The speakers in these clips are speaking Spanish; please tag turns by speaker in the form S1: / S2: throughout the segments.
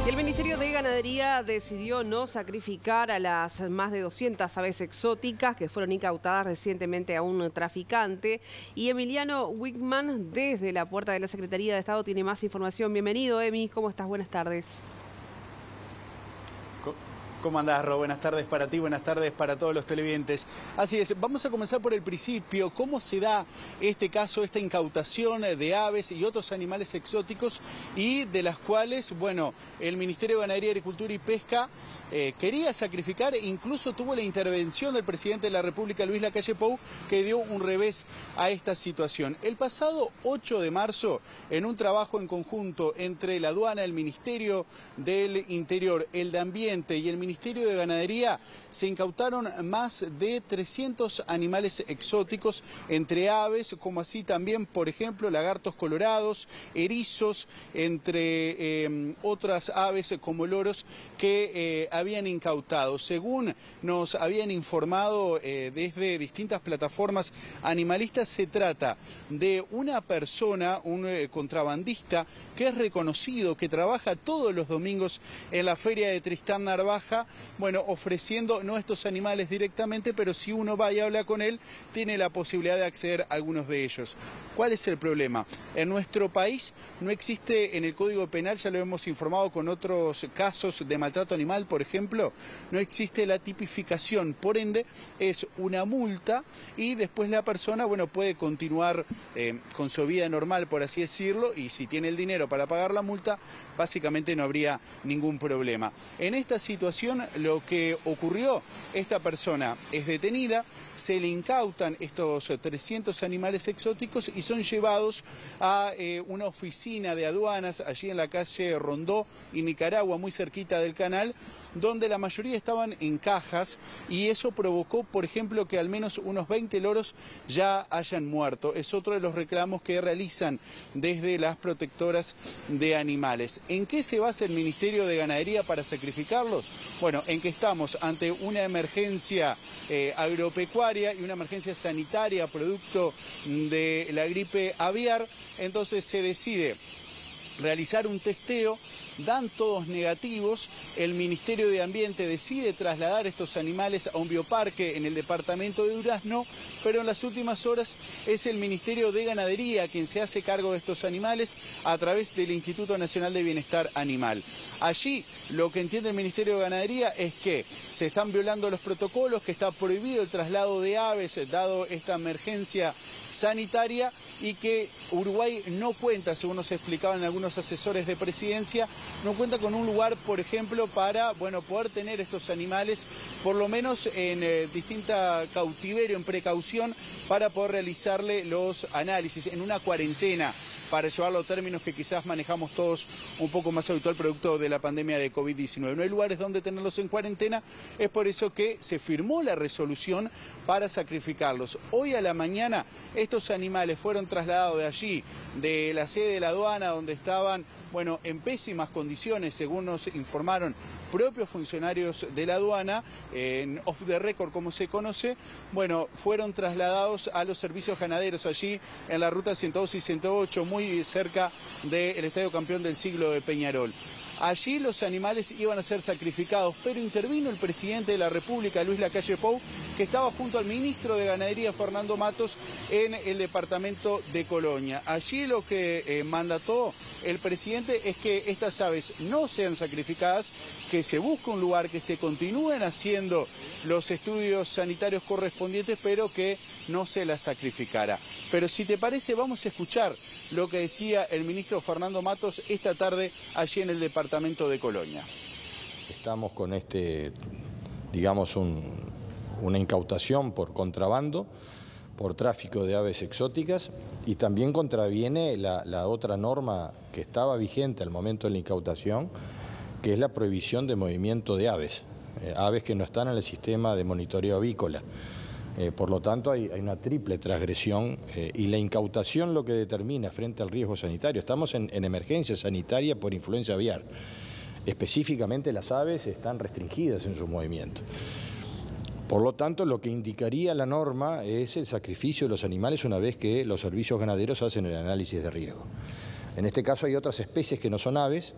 S1: El Ministerio de Ganadería decidió no sacrificar a las más de 200 aves exóticas que fueron incautadas recientemente a un traficante. Y Emiliano Wickman, desde la puerta de la Secretaría de Estado, tiene más información. Bienvenido, Emi. ¿Cómo estás? Buenas tardes.
S2: ¿Cómo andás, Ro? Buenas tardes para ti, buenas tardes para todos los televidentes. Así es, vamos a comenzar por el principio. ¿Cómo se da este caso, esta incautación de aves y otros animales exóticos y de las cuales, bueno, el Ministerio de Ganadería, Agricultura y Pesca quería sacrificar e incluso tuvo la intervención del presidente de la República, Luis Lacalle Pou, que dio un revés a esta situación? El pasado 8 de marzo, en un trabajo en conjunto entre la aduana, el Ministerio del Interior, el de Ambiente y el Ministerio de Ganadería, se incautaron más de 300 animales exóticos, entre aves, como así también, por ejemplo, lagartos colorados, erizos, entre otras aves como loros que habían incautado. Según nos habían informado desde distintas plataformas animalistas, se trata de una persona, un contrabandista, que es reconocido, que trabaja todos los domingos en la feria de Tristán Narvaja, bueno, ofreciendo no estos animales directamente, pero si uno va y habla con él, tiene la posibilidad de acceder a algunos de ellos. ¿Cuál es el problema? En nuestro país no existe en el Código Penal, ya lo hemos informado con otros casos de maltrato animal, por ejemplo, no existe la tipificación, por ende es una multa y después la persona, bueno, puede continuar con su vida normal, por así decirlo, y si tiene el dinero para pagar la multa, básicamente no habría ningún problema. En esta situación lo que ocurrió, esta persona es detenida, se le incautan estos 300 animales exóticos y son llevados a una oficina de aduanas allí en la calle Rondó y Nicaragua, muy cerquita del canal, donde la mayoría estaban en cajas y eso provocó, por ejemplo, que al menos unos 20 loros ya hayan muerto. Es otro de los reclamos que realizan desde las protectoras de animales. ¿En qué se basa el Ministerio de Ganadería para sacrificarlos? Bueno, en que estamos ante una emergencia agropecuaria y una emergencia sanitaria producto de la gripe aviar, entonces se decide realizar un testeo, dan todos negativos, el Ministerio de Ambiente decide trasladar estos animales a un bioparque en el departamento de Durazno, pero en las últimas horas es el Ministerio de Ganadería quien se hace cargo de estos animales a través del Instituto Nacional de Bienestar Animal. Allí lo que entiende el Ministerio de Ganadería es que se están violando los protocolos, que está prohibido el traslado de aves dado esta emergencia sanitaria y que Uruguay no cuenta, según nos explicaban algunos asesores de presidencia, no cuenta con un lugar, por ejemplo, para, bueno, poder tener estos animales, por lo menos en distinta cautiverio, en precaución, para poder realizarle los análisis, en una cuarentena, para llevarlo a términos que quizás manejamos todos un poco más habitual producto de la pandemia de COVID-19. No hay lugares donde tenerlos en cuarentena, es por eso que se firmó la resolución para sacrificarlos. Hoy a la mañana estos animales fueron trasladados de allí, de la sede de la aduana, donde estaban, bueno, en pésimas condiciones, según nos informaron propios funcionarios de la aduana, en off the record como se conoce, bueno, fueron trasladados a los servicios ganaderos allí en la ruta 102 y 108, muy cerca del Estadio Campeón del Siglo de Peñarol. Allí los animales iban a ser sacrificados, pero intervino el presidente de la República, Luis Lacalle Pou, que estaba junto al ministro de Ganadería, Fernando Matos, en el departamento de Colonia. Allí lo que mandató el presidente es que estas aves no sean sacrificadas, que se busque un lugar, que se continúen haciendo los estudios sanitarios correspondientes, pero que no se las sacrificara. Pero si te parece, vamos a escuchar lo que decía el ministro Fernando Matos esta tarde allí en el departamento de Colonia.
S3: Estamos con digamos, una incautación por contrabando, por tráfico de aves exóticas y también contraviene la otra norma que estaba vigente al momento de la incautación, que es la prohibición de movimiento de aves, aves que no están en el sistema de monitoreo avícola. Por lo tanto, hay una triple transgresión y la incautación lo que determina frente al riesgo sanitario. Estamos en emergencia sanitaria por influenza aviar. Específicamente las aves están restringidas en su movimiento. Por lo tanto, lo que indicaría la norma es el sacrificio de los animales una vez que los servicios ganaderos hacen el análisis de riesgo. En este caso hay otras especies que no son aves,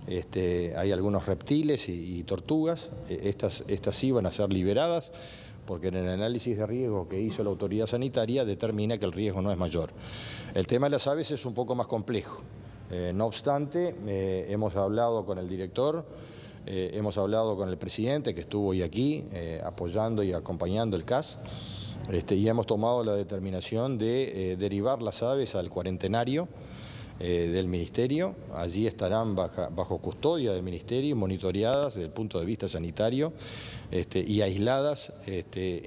S3: hay algunos reptiles y tortugas, estas sí van a ser liberadas, porque en el análisis de riesgo que hizo la autoridad sanitaria determina que el riesgo no es mayor. El tema de las aves es un poco más complejo. No obstante, hemos hablado con el director, hemos hablado con el presidente, que estuvo hoy aquí apoyando y acompañando el CAS, y hemos tomado la determinación de derivar las aves al cuarentenario del Ministerio. Allí estarán bajo custodia del Ministerio, monitoreadas desde el punto de vista sanitario y aisladas,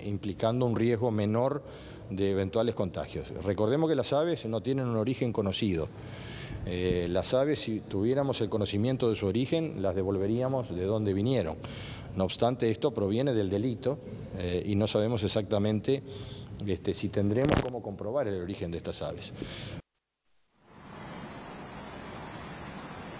S3: implicando un riesgo menor de eventuales contagios. Recordemos que las aves no tienen un origen conocido. Las aves, si tuviéramos el conocimiento de su origen, las devolveríamos de donde vinieron. No obstante, esto proviene del delito y no sabemos exactamente si tendremos cómo comprobar el origen de estas aves.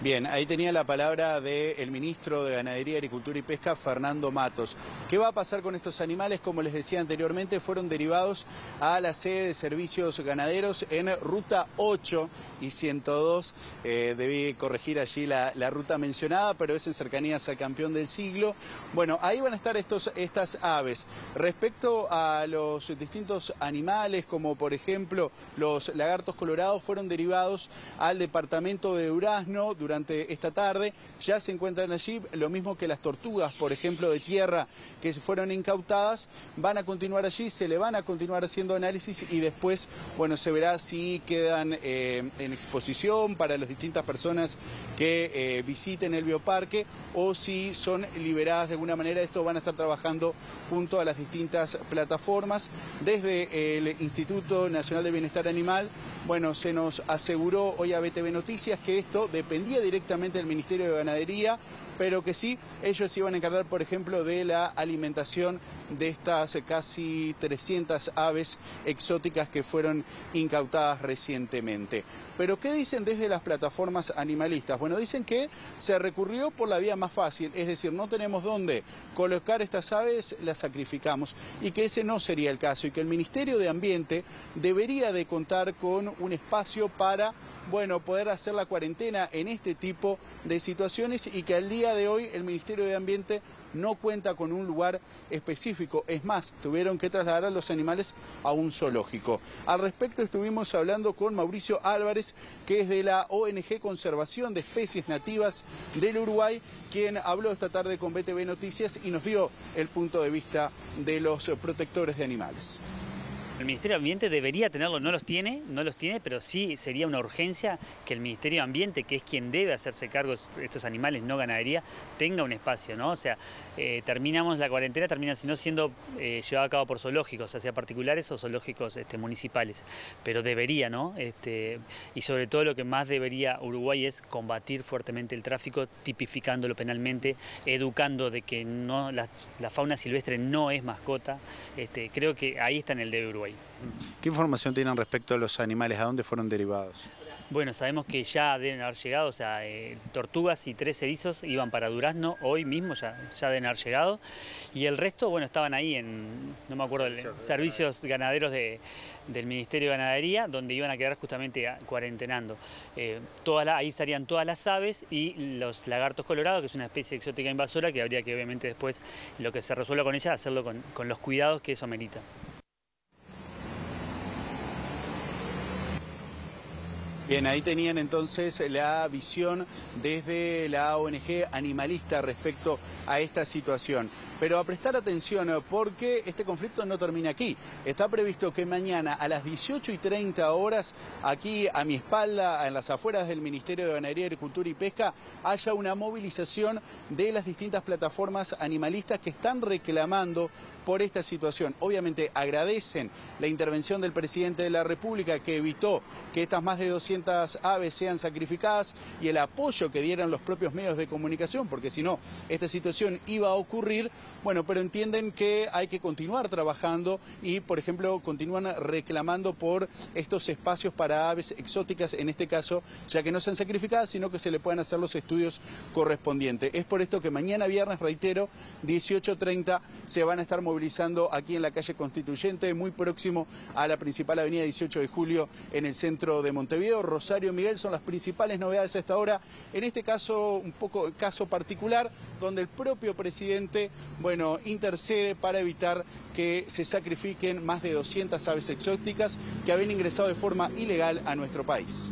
S2: Bien, ahí tenía la palabra del ministro de Ganadería, Agricultura y Pesca, Fernando Matos. ¿Qué va a pasar con estos animales? Como les decía anteriormente, fueron derivados a la sede de servicios ganaderos en Ruta 8 y 102. Debí corregir allí la ruta mencionada, pero es en cercanías al Campeón del Siglo. Bueno, ahí van a estar estas aves. Respecto a los distintos animales, como por ejemplo los lagartos colorados, fueron derivados al departamento de Durazno durante esta tarde. Ya se encuentran allí, lo mismo que las tortugas, por ejemplo, de tierra, que fueron incautadas, van a continuar allí, se le van a continuar haciendo análisis y después, bueno, se verá si quedan en exposición para las distintas personas que visiten el bioparque o si son liberadas de alguna manera. Esto van a estar trabajando junto a las distintas plataformas. Desde el Instituto Nacional de Bienestar Animal, bueno, se nos aseguró hoy a BTV Noticias que esto dependía directamente del Ministerio de Ganadería, pero que sí, ellos se iban a encargar, por ejemplo, de la alimentación de estas casi 300 aves exóticas que fueron incautadas recientemente. Pero ¿qué dicen desde las plataformas animalistas? Bueno, dicen que se recurrió por la vía más fácil, es decir, no tenemos dónde colocar estas aves, las sacrificamos, y que ese no sería el caso, y que el Ministerio de Ambiente debería de contar con un espacio para, bueno, poder hacer la cuarentena en este tipo de situaciones, y que al día de hoy el Ministerio de Ambiente no cuenta con un lugar específico. Es más, tuvieron que trasladar a los animales a un zoológico. Al respecto estuvimos hablando con Mauricio Álvarez, que es de la ONG Conservación de Especies Nativas del Uruguay, quien habló esta tarde con BTV Noticias y nos dio el punto de vista de los protectores de animales.
S4: El Ministerio de Ambiente debería tenerlo, no los tiene, pero sí sería una urgencia que el Ministerio de Ambiente, que es quien debe hacerse cargo de estos animales, no ganadería, tenga un espacio, ¿no? O sea, terminamos la cuarentena, termina siendo llevada a cabo por zoológicos, ya sea particulares o zoológicos municipales, pero debería, ¿no? Y sobre todo lo que más debería Uruguay es combatir fuertemente el tráfico, tipificándolo penalmente, educando de que no, la fauna silvestre no es mascota. Creo que ahí está en el deber Uruguay.
S2: ¿Qué información tienen respecto a los animales? ¿A dónde fueron derivados?
S4: Bueno, sabemos que ya deben haber llegado, o sea, tortugas y 3 erizos iban para Durazno, hoy mismo ya deben haber llegado. Y el resto, bueno, estaban ahí en, no me acuerdo, servicios ganaderos del Ministerio de Ganadería, donde iban a quedar justamente cuarentenando. Ahí estarían todas las aves y los lagartos colorados, que es una especie exótica invasora, que habría que obviamente después, lo que se resuelva con ella, hacerlo con los cuidados que eso amerita.
S2: Bien, ahí tenían entonces la visión desde la ONG animalista respecto a esta situación. Pero a prestar atención porque este conflicto no termina aquí. Está previsto que mañana a las 18:30 horas, aquí a mi espalda, en las afueras del Ministerio de Ganadería, Agricultura y Pesca, haya una movilización de las distintas plataformas animalistas que están reclamando por esta situación. Obviamente agradecen la intervención del presidente de la República, que evitó que estas más de 200 aves sean sacrificadas, y el apoyo que dieran los propios medios de comunicación, porque si no, esta situación iba a ocurrir. Bueno, pero entienden que hay que continuar trabajando y, por ejemplo, continúan reclamando por estos espacios para aves exóticas, en este caso, ya que no sean sacrificadas, sino que se le puedan hacer los estudios correspondientes. Es por esto que mañana viernes, reitero, 18:30, se van a estar movilizando aquí en la calle Constituyente, muy próximo a la principal avenida 18 de Julio, en el centro de Montevideo. Rosario Miguel, son las principales novedades a esta hora. En este caso, caso particular, donde el propio presidente, bueno, intercede para evitar que se sacrifiquen más de 200 aves exóticas que habían ingresado de forma ilegal a nuestro país.